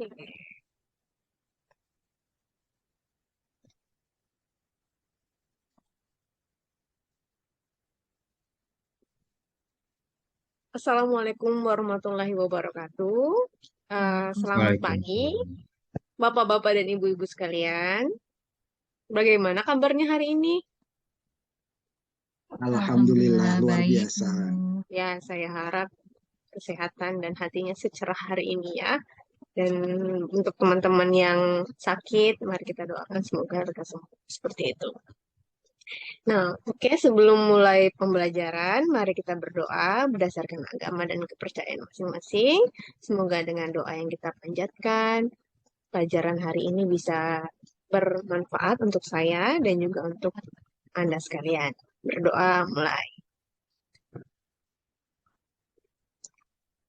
Assalamualaikum warahmatullahi wabarakatuh. Selamat pagi, Waalaikumsalam. Bapak-bapak dan Ibu-ibu sekalian. Bagaimana kabarnya hari ini? Alhamdulillah Alhamdulillah luar baik, biasa. Bu. Ya, saya harap kesehatan dan hatinya secerah hari ini ya. Dan untuk teman-teman yang sakit, mari kita doakan semoga mereka sembuh. Seperti itu. Nah, oke, sebelum mulai pembelajaran, mari kita berdoa berdasarkan agama dan kepercayaan masing-masing. Semoga dengan doa yang kita panjatkan, pelajaran hari ini bisa bermanfaat untuk saya dan juga untuk Anda sekalian. Berdoa mulai.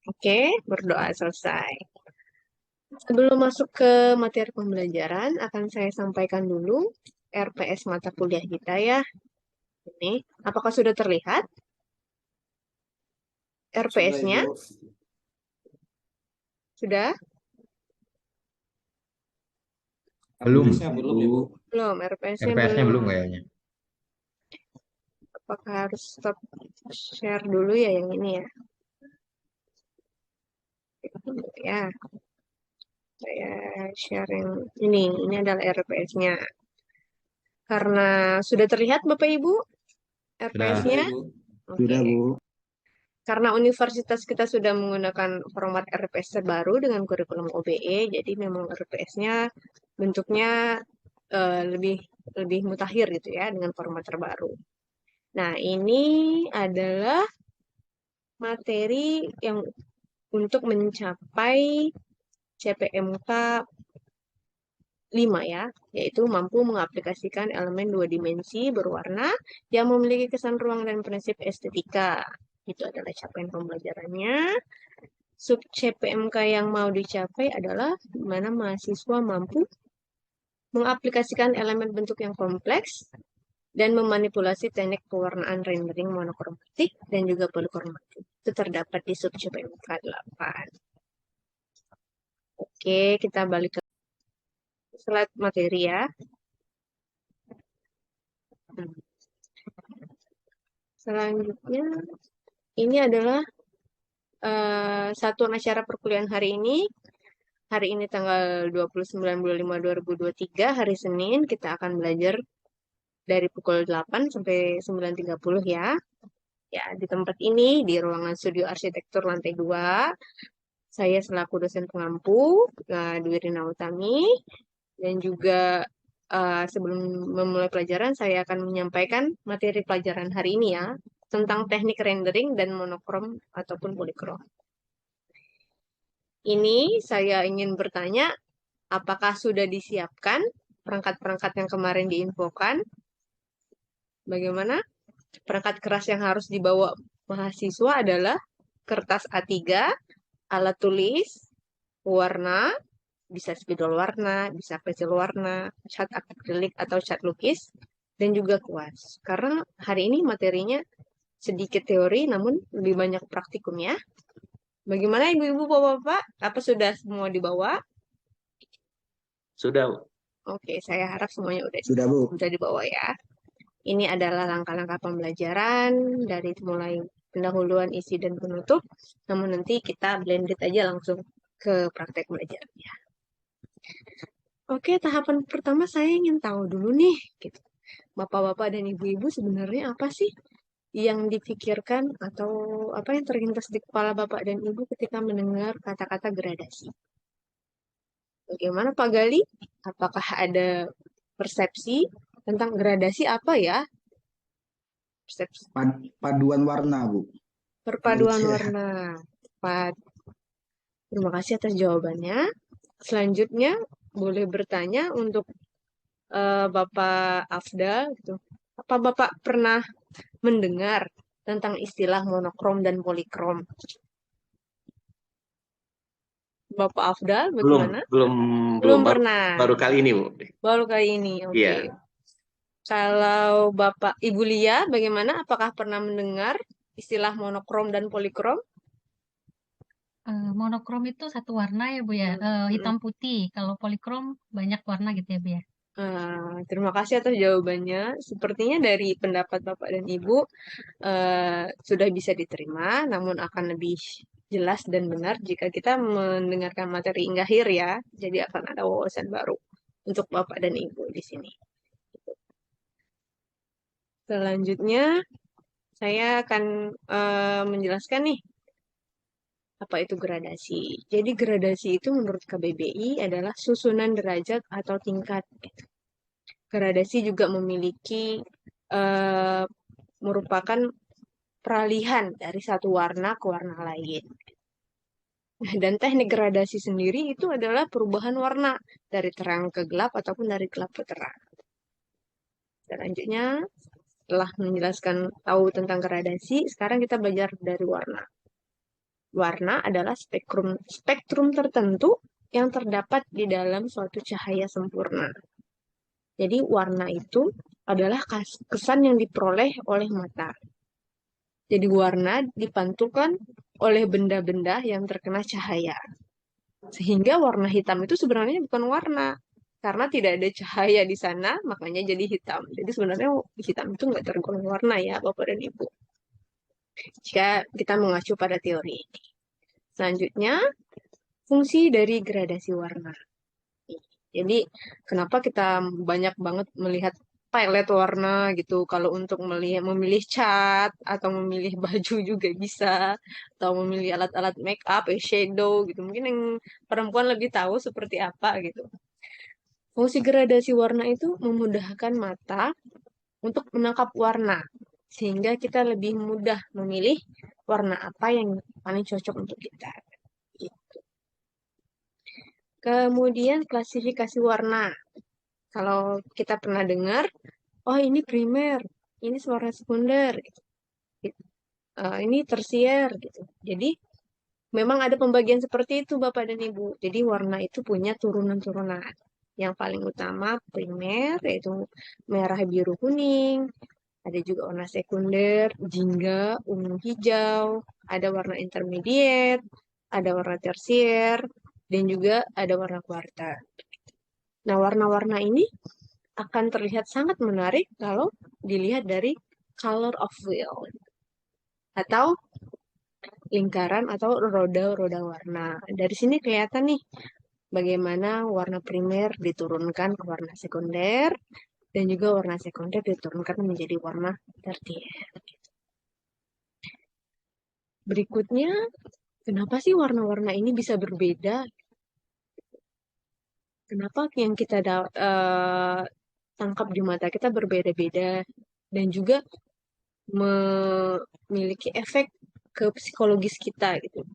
Oke, berdoa selesai. Sebelum masuk ke materi pembelajaran, akan saya sampaikan dulu RPS mata kuliah kita ya. Ini, apakah sudah terlihat RPS-nya? Sudah? Belum, Belum ya, Bu? Belum, RPS-nya RPS-nya belum. belum kayaknya. Apakah harus stop share dulu ya yang ini ya? Ya, saya share yang ini. Ini adalah RPS-nya. Karena sudah terlihat Bapak Ibu Sudah. RPS-nya? Sudah, Oke. Bu. Karena universitas kita sudah menggunakan format RPS terbaru dengan kurikulum OBE, jadi memang RPS-nya bentuknya lebih lebih mutakhir gitu ya dengan format terbaru. Nah, ini adalah materi yang untuk mencapai CPMK 5 ya, yaitu mampu mengaplikasikan elemen dua dimensi berwarna yang memiliki kesan ruang dan prinsip estetika. Itu adalah capaian pembelajarannya. Sub CPMK yang mau dicapai adalah di mana mahasiswa mampu mengaplikasikan elemen bentuk yang kompleks dan memanipulasi teknik pewarnaan rendering monokromatik dan juga polikromatik. Itu terdapat di sub CPMK 8. Oke, kita balik ke slide materi ya. Selanjutnya, ini adalah satuan acara perkuliahan hari ini. Hari ini tanggal 29 bulan 5 2023, hari Senin, kita akan belajar dari pukul 8 sampai 9.30 ya. Ya, di tempat ini, di ruangan studio arsitektur lantai 2, saya selaku dosen pengampu, Dwi Rina Utami, dan juga sebelum memulai pelajaran, saya akan menyampaikan materi pelajaran hari ini ya, tentang teknik rendering dan monokrom ataupun polikrom. Ini saya ingin bertanya, apakah sudah disiapkan perangkat-perangkat yang kemarin diinfokan? Bagaimana? Perangkat keras yang harus dibawa mahasiswa adalah kertas A3, alat tulis, warna, bisa spidol warna, bisa pensil warna, cat akrilik atau cat lukis, dan juga kuas. Karena hari ini materinya sedikit teori namun lebih banyak praktikum ya. Bagaimana ibu-ibu, bapak-bapak? Apa sudah semua dibawa? Sudah, Bu. Oke, saya harap semuanya Sudah, Bu. udah dibawa ya. Ini adalah langkah-langkah pembelajaran dari mulai pendahuluan, isi, dan penutup. Namun nanti kita blended aja langsung ke praktek belajarnya. Oke, tahapan pertama saya ingin tahu dulu nih, gitu. Bapak-bapak dan ibu-ibu sebenarnya apa sih yang dipikirkan atau apa yang terlintas di kepala bapak dan ibu ketika mendengar kata-kata gradasi? Bagaimana Pak Gali? Apakah ada persepsi tentang gradasi apa ya? Persepsi. Paduan warna, Bu. Menurut Perpaduan saya. warna. Tepat. Terima kasih atas jawabannya. Selanjutnya, boleh bertanya untuk Bapak Afdal. Gitu. Apa Bapak pernah mendengar tentang istilah monokrom dan polikrom? Bapak Afdal, Belum, bagaimana? belum, Belum baru, pernah. baru kali ini, Bu. Baru kali ini, oke. Iya. Kalau Bapak Ibu Lia, bagaimana? Apakah pernah mendengar istilah monokrom dan polikrom? Monokrom itu satu warna ya, Bu ya. Mm-mm. Hitam putih. Kalau polikrom banyak warna gitu ya, Bu ya. Terima kasih atas jawabannya. Sepertinya dari pendapat Bapak dan Ibu sudah bisa diterima, namun akan lebih jelas dan benar jika kita mendengarkan materi Inggahir ya. Jadi akan ada wawasan baru untuk Bapak dan Ibu di sini. Selanjutnya, saya akan menjelaskan nih apa itu gradasi. Jadi gradasi itu menurut KBBI adalah susunan derajat atau tingkat. Gradasi juga memiliki eh, merupakan peralihan dari satu warna ke warna lain. Nah, dan teknik gradasi sendiri itu adalah perubahan warna dari terang ke gelap ataupun dari gelap ke terang. Selanjutnya, setelah menjelaskan tahu tentang gradasi, sekarang kita belajar dari warna. Warna adalah spektrum tertentu yang terdapat di dalam suatu cahaya sempurna. Jadi warna itu adalah kesan yang diperoleh oleh mata. Jadi warna dipantulkan oleh benda-benda yang terkena cahaya. Sehingga warna hitam itu sebenarnya bukan warna. Karena tidak ada cahaya di sana, makanya jadi hitam. Jadi sebenarnya hitam itu nggak tergolong warna ya, Bapak dan Ibu. Jika kita mengacu pada teori ini. Selanjutnya, fungsi dari gradasi warna. Jadi, kenapa kita banyak banget melihat palet warna gitu? Kalau untuk memilih cat atau memilih baju juga bisa, atau memilih alat-alat make up, eyeshadow gitu. Mungkin yang perempuan lebih tahu seperti apa gitu. Fungsi gradasi warna itu memudahkan mata untuk menangkap warna, sehingga kita lebih mudah memilih warna apa yang paling cocok untuk kita. Kemudian klasifikasi warna. Kalau kita pernah dengar, oh ini primer, ini warna sekunder, gitu. Ini tersier, gitu. Jadi memang ada pembagian seperti itu Bapak dan Ibu. Jadi warna itu punya turunan-turunan. Yang paling utama primer, yaitu merah, biru, kuning. Ada juga warna sekunder, jingga, ungu, hijau. Ada warna intermediate, ada warna tersier, dan juga ada warna kuarta. Nah, warna-warna ini akan terlihat sangat menarik kalau dilihat dari color of wheel atau lingkaran atau roda-roda warna. Dari sini kelihatan nih bagaimana warna primer diturunkan ke warna sekunder dan juga warna sekunder diturunkan menjadi warna tersier. Berikutnya, kenapa sih warna-warna ini bisa berbeda? Kenapa yang kita tangkap di mata kita berbeda-beda dan juga memiliki efek ke psikologis kita gitu.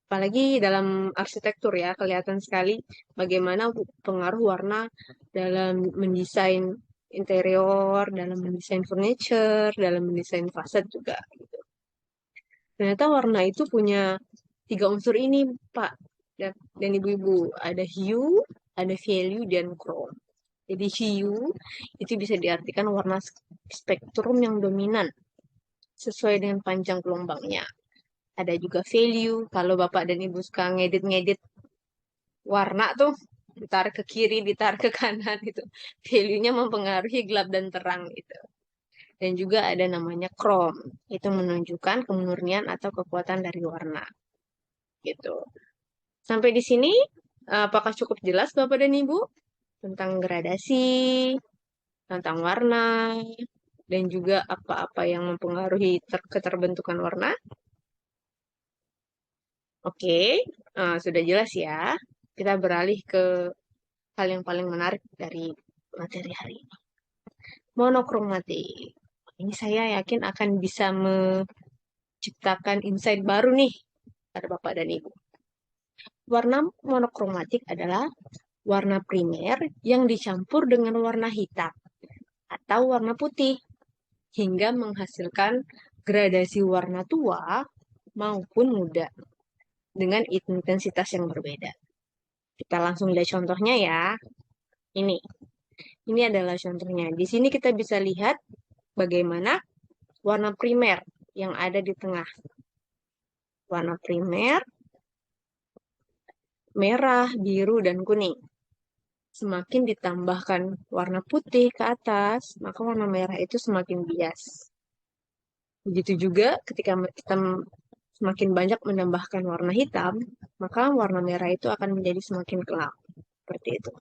Apalagi dalam arsitektur ya, kelihatan sekali bagaimana pengaruh warna dalam mendesain interior, dalam mendesain furniture, dalam mendesain fasad juga. Ternyata warna itu punya tiga unsur ini, Pak dan Ibu-Ibu. Ada hue, ada value, dan chrome. Jadi hue itu bisa diartikan warna spektrum yang dominan sesuai dengan panjang gelombangnya. Ada juga value, kalau Bapak dan Ibu suka ngedit-ngedit warna tuh, ditarik ke kiri, ditarik ke kanan gitu. Value-nya mempengaruhi gelap dan terang gitu. Dan juga ada namanya chrome, itu menunjukkan kemurnian atau kekuatan dari warna gitu. Sampai di sini, apakah cukup jelas Bapak dan Ibu tentang gradasi, tentang warna, dan juga apa-apa yang mempengaruhi keterbentukan warna? Oke, sudah jelas ya. Kita beralih ke hal yang paling menarik dari materi hari ini. Monokromatik. Ini saya yakin akan bisa menciptakan insight baru nih pada Bapak dan Ibu. Warna monokromatik adalah warna primer yang dicampur dengan warna hitam atau warna putih hingga menghasilkan gradasi warna tua maupun muda dengan intensitas yang berbeda. Kita langsung lihat contohnya ya. Ini. Ini adalah contohnya. Di sini kita bisa lihat bagaimana warna primer yang ada di tengah. Warna primer merah, biru, dan kuning. Semakin ditambahkan warna putih ke atas, maka warna merah itu semakin bias. Begitu juga ketika kita semakin banyak menambahkan warna hitam, maka warna merah itu akan menjadi semakin gelap. Seperti itu.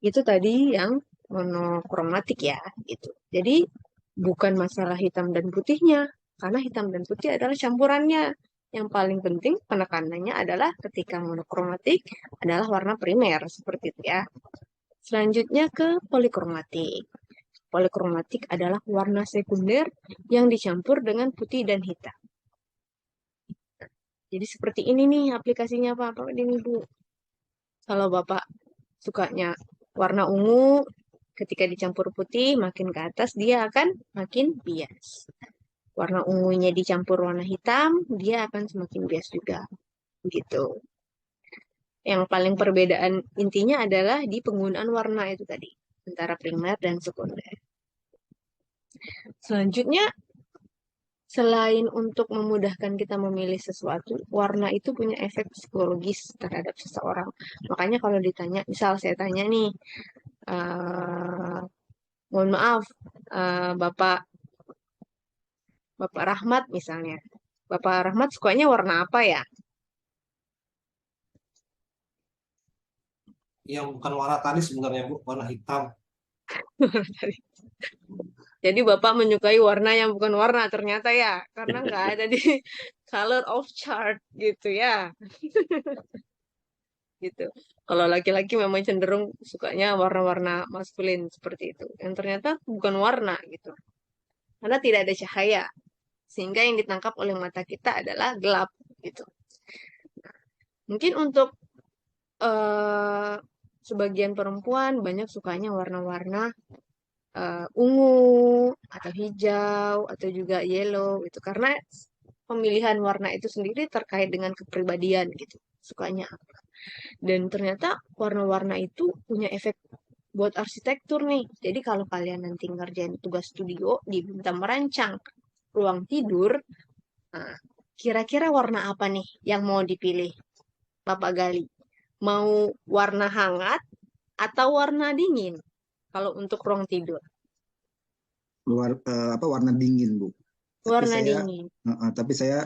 Itu tadi yang monokromatik ya, gitu. Jadi bukan masalah hitam dan putihnya, karena hitam dan putih adalah campurannya. Yang paling penting penekanannya adalah ketika monokromatik adalah warna primer, seperti itu ya. Selanjutnya ke polikromatik. Polikromatik adalah warna sekunder yang dicampur dengan putih dan hitam. Jadi seperti ini nih aplikasinya Pak ini Bu. Kalau Bapak sukanya warna ungu, ketika dicampur putih, makin ke atas dia akan makin bias. Warna ungunya dicampur warna hitam, dia akan semakin bias juga. Gitu. Yang paling perbedaan intinya adalah di penggunaan warna itu tadi, antara primer dan sekunder. Selanjutnya, selain untuk memudahkan kita memilih sesuatu, warna itu punya efek psikologis terhadap seseorang. Makanya kalau ditanya, misal saya tanya nih, mohon maaf, Bapak Rahmat misalnya. Bapak Rahmat sukanya warna apa ya? Yang bukan warna tadi sebenarnya Bu, warna hitam. Jadi Bapak menyukai warna yang bukan warna ternyata ya, karena nggak ada di color of chart gitu ya. Gitu. Kalau laki-laki memang cenderung sukanya warna-warna maskulin seperti itu. Yang ternyata bukan warna gitu. Karena tidak ada cahaya. Sehingga yang ditangkap oleh mata kita adalah gelap gitu. Mungkin untuk eh, sebagian perempuan banyak sukanya warna-warna ungu atau hijau atau juga yellow gitu karena pemilihan warna itu sendiri terkait dengan kepribadian gitu sukanya apa dan ternyata warna-warna itu punya efek buat arsitektur nih jadi kalau kalian nanti ngerjain tugas studio diminta merancang ruang tidur nah, kira-kira warna apa nih yang mau dipilih Bapak Gali mau warna hangat atau warna dingin kalau untuk ruang tidur warna dingin Bu. Tapi warna saya dingin tapi saya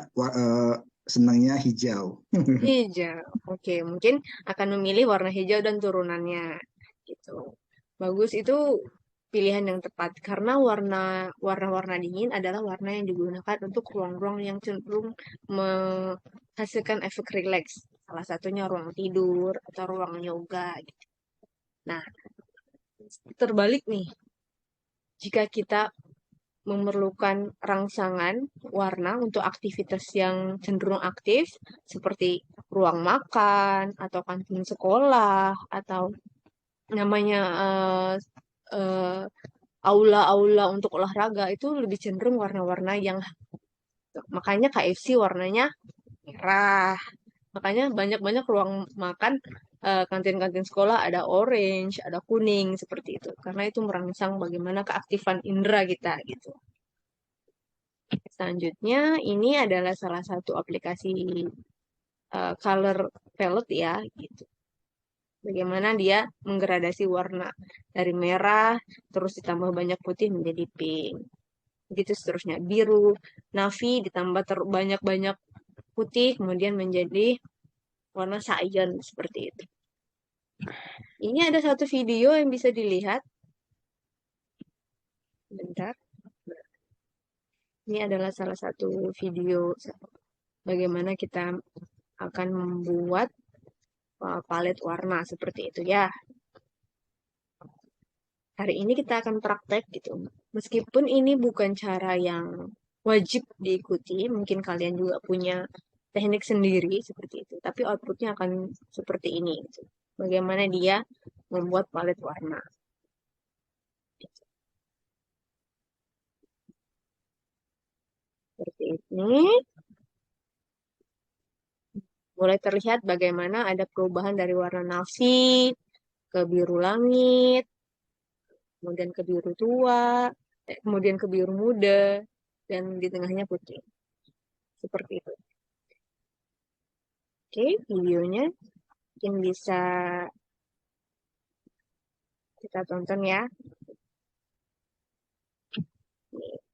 senangnya hijau. hijau. Oke, mungkin akan memilih warna hijau dan turunannya. Gitu. Bagus itu pilihan yang tepat karena warna-warna dingin adalah warna yang digunakan untuk ruang-ruang yang cenderung menghasilkan efek rileks. Salah satunya ruang tidur atau ruang yoga. Gitu. Nah, terbalik nih. Jika kita memerlukan rangsangan warna untuk aktivitas yang cenderung aktif seperti ruang makan atau kantin sekolah atau namanya eh, aula-aula untuk olahraga itu lebih cenderung warna-warna yang makanya KFC warnanya merah. Makanya banyak-banyak ruang makan kantin-kantin sekolah ada orange, ada kuning seperti itu. Karena itu merangsang bagaimana keaktifan indera kita gitu. Selanjutnya, ini adalah salah satu aplikasi color palette ya, gitu. Bagaimana dia menggradasi warna dari merah, terus ditambah banyak putih menjadi pink. Begitu seterusnya. Biru, navy ditambah banyak-banyak putih, kemudian menjadi warna cyan seperti itu. Ini ada satu video yang bisa dilihat. Bentar. Ini adalah salah satu video bagaimana kita akan membuat palet warna seperti itu ya. Hari ini kita akan praktek gitu. Meskipun ini bukan cara yang wajib diikuti, mungkin kalian juga punya teknik sendiri seperti itu, tapi outputnya akan seperti ini. Gitu. Bagaimana dia membuat palet warna. Seperti ini. Mulai terlihat bagaimana ada perubahan dari warna navy ke biru langit, kemudian ke biru tua, kemudian ke biru muda, dan di tengahnya putih. Seperti itu. Oke, videonya mungkin bisa kita tonton ya.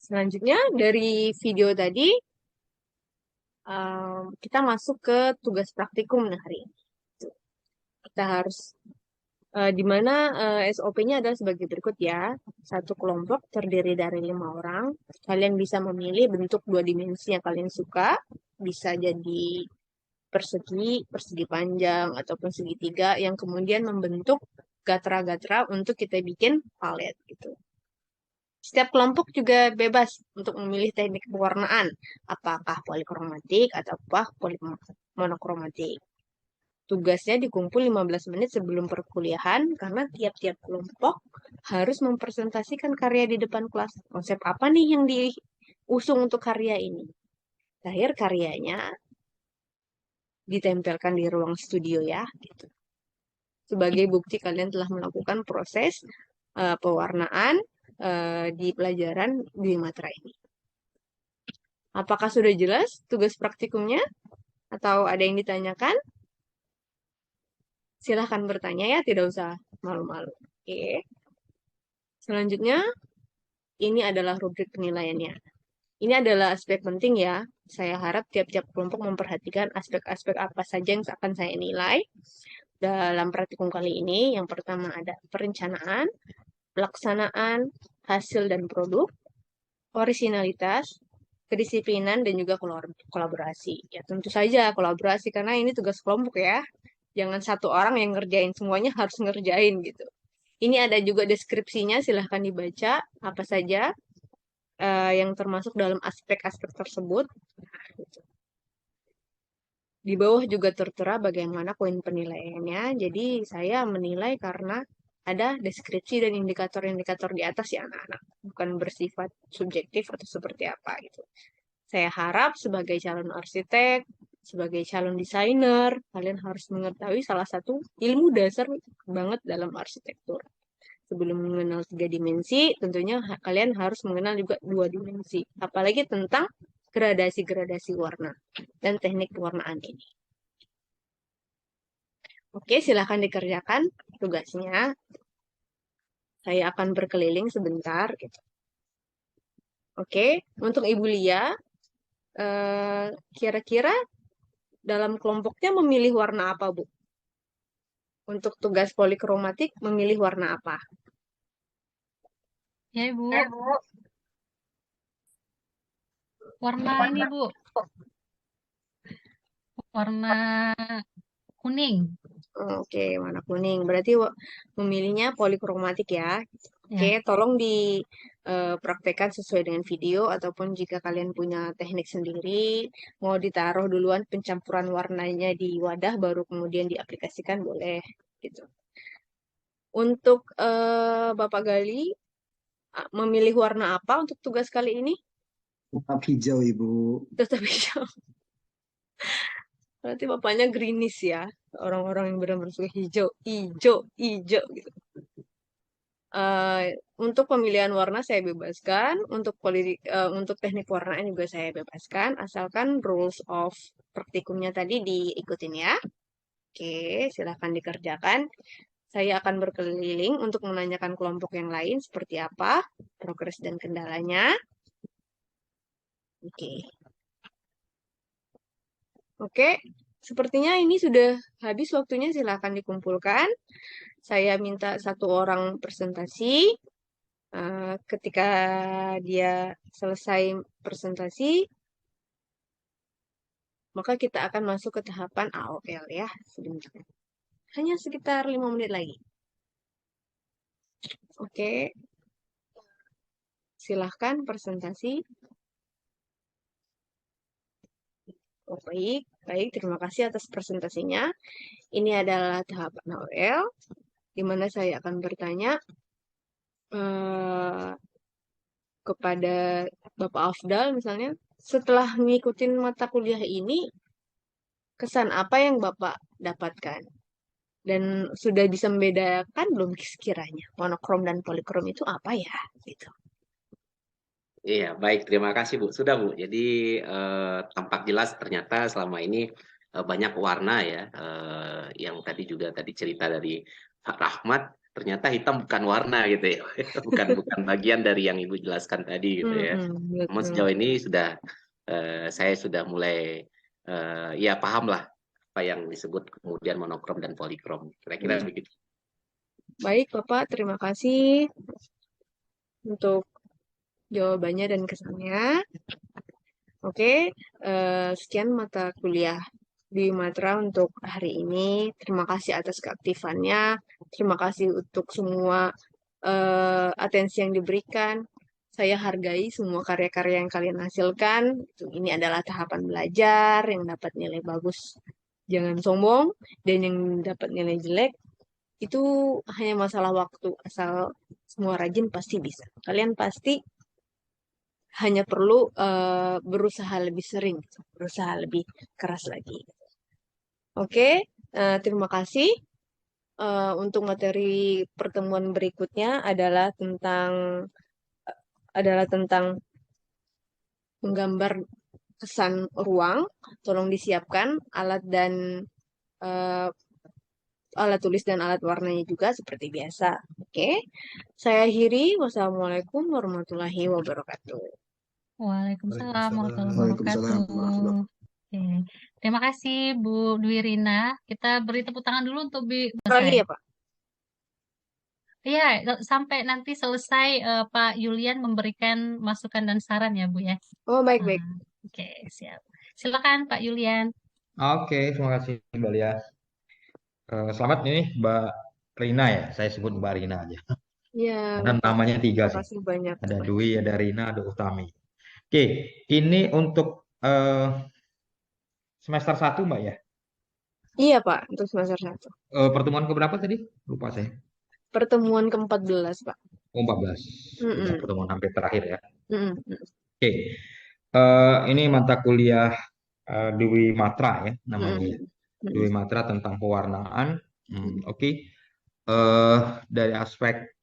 Selanjutnya dari video tadi, kita masuk ke tugas praktikum hari ini. Kita harus di mana SOP-nya adalah sebagai berikut ya. Satu kelompok terdiri dari 5 orang. Kalian bisa memilih bentuk 2 dimensi yang kalian suka. Bisa jadi persegi, persegi panjang, ataupun segitiga yang kemudian membentuk gatra-gatra untuk kita bikin palet gitu. Setiap kelompok juga bebas untuk memilih teknik pewarnaan, apakah polikromatik ataukah monokromatik. Tugasnya dikumpul 15 menit sebelum perkuliahan karena tiap-tiap kelompok harus mempresentasikan karya di depan kelas. Konsep apa nih yang diusung untuk karya ini? Terakhir karyanya ditempelkan di ruang studio ya, gitu. Sebagai bukti kalian telah melakukan proses pewarnaan di pelajaran di matra ini. Apakah sudah jelas tugas praktikumnya? Atau ada yang ditanyakan? Silahkan bertanya ya, tidak usah malu-malu. Oke. Selanjutnya, ini adalah rubrik penilaiannya. Ini adalah aspek penting ya. Saya harap tiap-tiap kelompok memperhatikan aspek-aspek apa saja yang akan saya nilai dalam praktikum kali ini. Yang pertama ada perencanaan, pelaksanaan, hasil dan produk, orisinalitas, kedisiplinan, dan juga kolaborasi. Ya tentu saja kolaborasi karena ini tugas kelompok ya. Jangan satu orang yang ngerjain, semuanya harus ngerjain gitu. Ini ada juga deskripsinya, silahkan dibaca apa saja yang termasuk dalam aspek-aspek tersebut. Nah, gitu. Di bawah juga tertera bagaimana poin penilaiannya. Jadi saya menilai karena ada deskripsi dan indikator-indikator di atas ya anak-anak. Bukan bersifat subjektif atau seperti apa gitu. Saya harap sebagai calon arsitek, sebagai calon desainer, kalian harus mengetahui salah satu ilmu dasar banget dalam arsitektur. Sebelum mengenal 3 dimensi, tentunya kalian harus mengenal juga 2 dimensi. Apalagi tentang gradasi-gradasi warna dan teknik pewarnaan ini. Oke, silahkan dikerjakan tugasnya. Saya akan berkeliling sebentar. Gitu. Oke, untuk Ibu Lia, kira-kira dalam kelompoknya memilih warna apa, Bu? Untuk tugas polikromatik, memilih warna apa? Ya, Bu. Warna ini, Bu. Warna kuning. Oke, warna kuning. Berarti memilihnya polikromatik ya. Oke, Ya. tolong dipraktekkan sesuai dengan video ataupun jika kalian punya teknik sendiri, mau ditaruh duluan pencampuran warnanya di wadah baru kemudian diaplikasikan boleh gitu. Untuk Bapak Gali, memilih warna apa untuk tugas kali ini? Tetap hijau, Ibu. Tetap hijau. Berarti bapaknya greenish ya. Orang-orang yang benar-benar suka hijau, hijau, hijau gitu. Untuk pemilihan warna saya bebaskan, untuk teknik warnaan juga saya bebaskan, asalkan rules of praktikumnya tadi diikutin ya. Oke, silahkan dikerjakan. Saya akan berkeliling untuk menanyakan kelompok yang lain seperti apa, progres dan kendalanya. Oke. Oke, sepertinya ini sudah habis waktunya, silahkan dikumpulkan. Saya minta satu orang presentasi. Ketika dia selesai presentasi, maka kita akan masuk ke tahapan AOL ya, sebentar. Hanya sekitar 5 menit lagi. Oke, silahkan presentasi. Oh, baik, baik. Terima kasih atas presentasinya. Ini adalah tahapan AOL, di mana saya akan bertanya kepada Bapak Afdal misalnya, setelah ngikutin mata kuliah ini, kesan apa yang Bapak dapatkan? Dan sudah bisa membedakan belum sekiranya monokrom dan polikrom itu apa ya? Gitu. Iya, baik. Terima kasih, Bu. Sudah, Bu. Jadi tampak jelas ternyata selama ini banyak warna ya. Yang tadi juga tadi cerita dari Pak Rahmat, ternyata hitam bukan warna gitu ya, bukan bagian dari yang Ibu jelaskan tadi gitu ya. Namun Betul. sejauh ini saya sudah mulai ya paham lah apa yang disebut kemudian monokrom dan polikrom. Kira-kira begitu. Baik, Bapak, terima kasih untuk jawabannya dan kesannya. Oke, sekian mata kuliah di Matra untuk hari ini. Terima kasih atas keaktifannya. Terima kasih untuk semua atensi yang diberikan. Saya hargai semua karya-karya yang kalian hasilkan. Ini adalah tahapan belajar yang dapat nilai bagus. Jangan sombong, dan yang dapat nilai jelek itu hanya masalah waktu. Asal semua rajin pasti bisa. Kalian pasti hanya perlu berusaha lebih sering, berusaha lebih keras lagi. Oke, terima kasih. Untuk materi pertemuan berikutnya adalah tentang menggambar kesan ruang. Tolong disiapkan eh, alat tulis dan alat warnanya juga seperti biasa. Oke, saya akhiri. Wassalamualaikum warahmatullahi wabarakatuh. Waalaikumsalam warahmatullahi Waalaikumsalam wabarakatuh. warahmatullahi Oke. Terima kasih Bu Dwi Rina. Kita beri tepuk tangan dulu untuk Lagi selesai. ya, Pak? Iya, sampai nanti selesai Pak Yulian memberikan masukan dan saran ya Bu ya. Oh, baik-baik. Nah, oke, siap. Silakan Pak Yulian. Oke, terima kasih Mbak Lia. Selamat ini Mbak Rina ya, saya sebut Mbak Rina aja. Ya, Karena namanya tiga terima sih. kasih banyak. Ada Dwi, ada Rina, ada Utami. Oke, ini untuk semester 1 Mbak ya. Iya, Pak, untuk semester 1. Pertemuan keberapa tadi? Lupa saya. Pertemuan ke-14, Pak. Oh, 14. Sudah pertemuan hampir terakhir ya. Oke, ini mata kuliah Dwi Matra ya namanya ya. Dwi Matra tentang pewarnaan. Oke. Dari aspek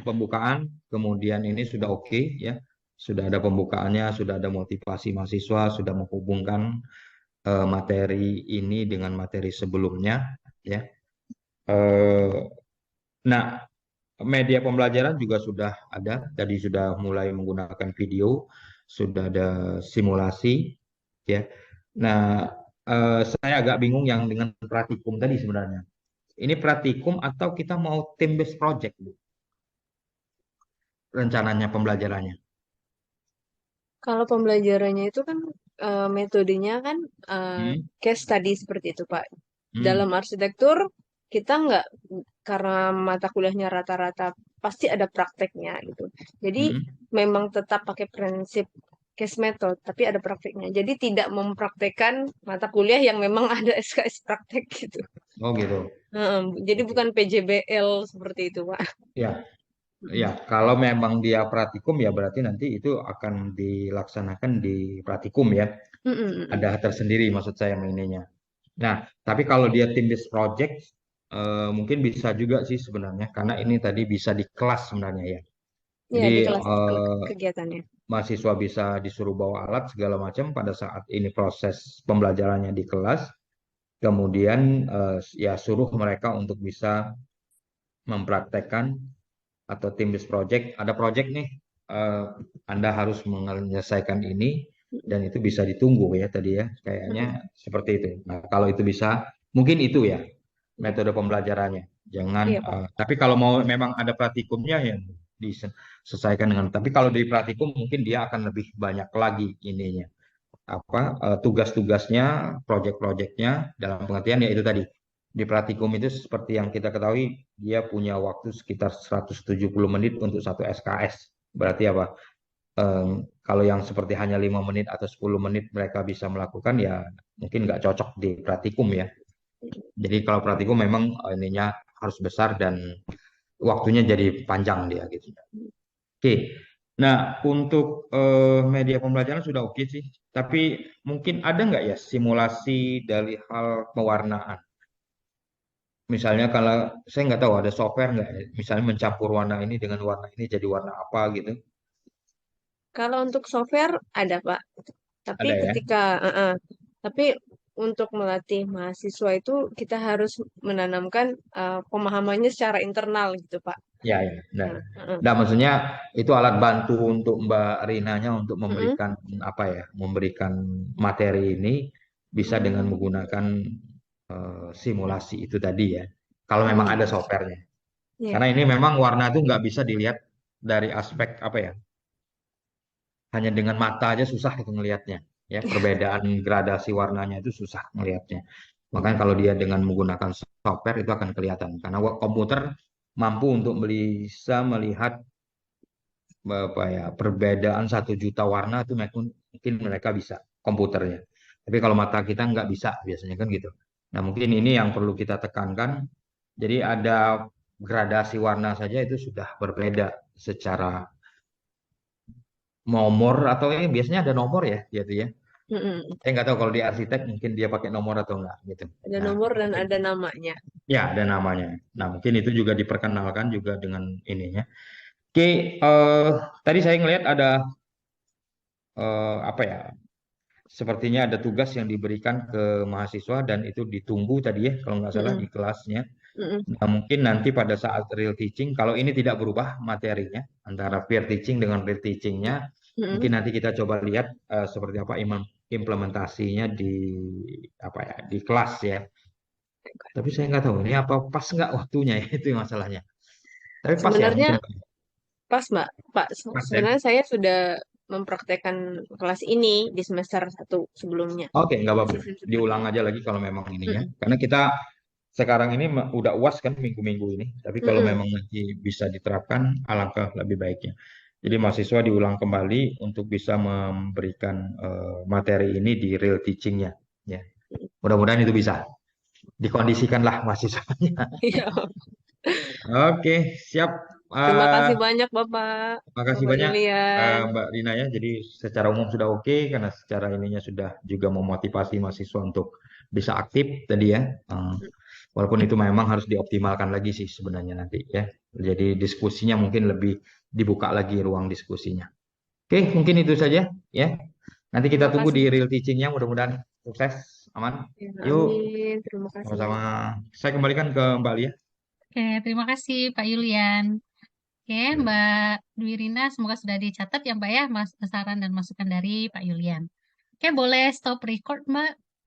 pembukaan, kemudian ini sudah oke ya. Sudah ada pembukaannya, sudah ada motivasi mahasiswa, sudah menghubungkan materi ini dengan materi sebelumnya ya. Nah, media pembelajaran juga sudah ada, tadi sudah mulai menggunakan video, sudah ada simulasi ya. Nah, saya agak bingung yang dengan praktikum tadi sebenarnya. Ini praktikum atau kita mau team based project, Bu? Rencananya pembelajarannya. Kalau pembelajarannya itu kan metodenya kan case study seperti itu, Pak. Dalam arsitektur kita nggak, karena mata kuliahnya rata-rata pasti ada prakteknya gitu. Jadi memang tetap pakai prinsip case method, tapi ada prakteknya. Jadi tidak mempraktekkan mata kuliah yang memang ada SKS praktek gitu. Oh gitu. Jadi bukan PJBL seperti itu, Pak. Ya, ya. Kalau memang dia praktikum ya berarti nanti itu akan dilaksanakan di praktikum ya. Ada tersendiri maksud saya ininya. Nah, tapi kalau dia team based project mungkin bisa juga sih sebenarnya karena ini tadi bisa di kelas sebenarnya ya. Iya, Jadi di kelas kegiatannya. mahasiswa bisa disuruh bawa alat segala macam pada saat ini proses pembelajarannya di kelas. Kemudian ya suruh mereka untuk bisa mempraktekkan atau tim based project. Ada project nih, Anda harus menyelesaikan ini dan itu bisa ditunggu ya tadi ya, kayaknya seperti itu. Nah kalau itu bisa, mungkin itu ya metode pembelajarannya. Jangan, tapi kalau mau memang ada praktikumnya ya diselesaikan dengan. Tapi kalau di praktikum mungkin dia akan lebih banyak lagi ininya tugas-tugasnya, project-projectnya dalam pengertian ya itu tadi. Di praktikum itu seperti yang kita ketahui dia punya waktu sekitar 170 menit untuk satu SKS. Berarti apa? Kalau yang seperti hanya 5 menit atau 10 menit mereka bisa melakukan ya mungkin nggak cocok di praktikum ya. Jadi kalau praktikum memang ininya harus besar dan waktunya jadi panjang dia gitu. Oke. Nah, untuk media pembelajaran sudah oke sih. Tapi mungkin ada nggak ya simulasi dari hal pewarnaan? Misalnya kalau saya nggak tahu ada software nggak ya? Misalnya mencampur warna ini dengan warna ini jadi warna apa gitu? Kalau untuk software ada, Pak. Tapi Ada ya? tapi untuk melatih mahasiswa itu kita harus menanamkan pemahamannya secara internal gitu, Pak. Ya, ya, benar. Nah, heeh. Nah, maksudnya itu alat bantu untuk Mbak Rinanya untuk Mm-mm. memberikan apa ya, memberikan materi ini bisa dengan menggunakan simulasi itu tadi ya. Kalau memang ada softwarenya. Ya. Karena ini memang warna itu nggak bisa dilihat dari aspek apa ya, hanya dengan mata aja susah itu ngelihatnya. Ya, perbedaan gradasi warnanya itu susah ngelihatnya. Makanya kalau dia dengan menggunakan software itu akan kelihatan. Karena komputer mampu untuk bisa melihat apa ya, perbedaan 1 juta warna itu mungkin mereka bisa komputernya. Tapi kalau mata kita nggak bisa biasanya kan gitu. Nah mungkin ini yang perlu kita tekankan. Jadi ada gradasi warna saja itu sudah berbeda secara nomor atau biasanya ada nomor ya gitu ya. Mm-mm. Saya nggak tahu kalau di arsitek mungkin dia pakai nomor atau enggak gitu. Ada Nah, nomor dan mungkin ada namanya. ya ada namanya. Nah mungkin itu juga diperkenalkan juga dengan ininya. Oke, tadi saya ngelihat ada apa ya? Sepertinya ada tugas yang diberikan ke mahasiswa dan itu ditunggu tadi ya kalau nggak salah Mm-mm. di kelasnya. Mm-mm. Nah, mungkin nanti pada saat real teaching, kalau ini tidak berubah materinya antara peer teaching dengan real teachingnya, Mm-mm. mungkin nanti kita coba lihat seperti apa implementasinya di apa ya di kelas ya. Tapi saya nggak tahu ini apa pas nggak waktunya ya itu masalahnya. Tapi pas ya Sebenarnya mungkin pas, Mbak. Pak, pas ya. sebenarnya saya sudah mempraktekkan kelas ini di semester 1 sebelumnya. Oke, nggak apa-apa. Sistem seperti Diulang ini. aja lagi kalau memang ininya. Mm-mm. Karena kita sekarang ini udah UAS kan minggu-minggu ini. Tapi kalau Mm-mm. memang nanti bisa diterapkan, alangkah lebih baiknya. Jadi mahasiswa diulang kembali untuk bisa memberikan materi ini di real teachingnya. Ya, mudah-mudahan itu bisa. Dikondisikanlah mahasiswanya. Iya. Oke, siap. Terima Eh, kasih banyak Bapak, Makasih Bapak banyak Yulian. Mbak Rina ya. Jadi secara umum sudah oke karena secara ininya sudah juga memotivasi mahasiswa untuk bisa aktif tadi ya. Walaupun itu memang harus dioptimalkan lagi sih sebenarnya nanti ya. Jadi diskusinya mungkin lebih dibuka lagi ruang diskusinya. Oke, mungkin itu saja ya. Nanti kita Terima tunggu di kasih. real teachingnya. Mudah-mudahan sukses, aman. Ya, Yuk, amin. Terima kasih. sama-sama. Saya kembalikan ke Mbak Lia. Oke, terima kasih Pak Yulian. Oke, Mbak Dwi Rina, semoga sudah dicatat ya Mbak ya, saran dan masukan dari Pak Yulian. Oke, boleh stop record Mbak.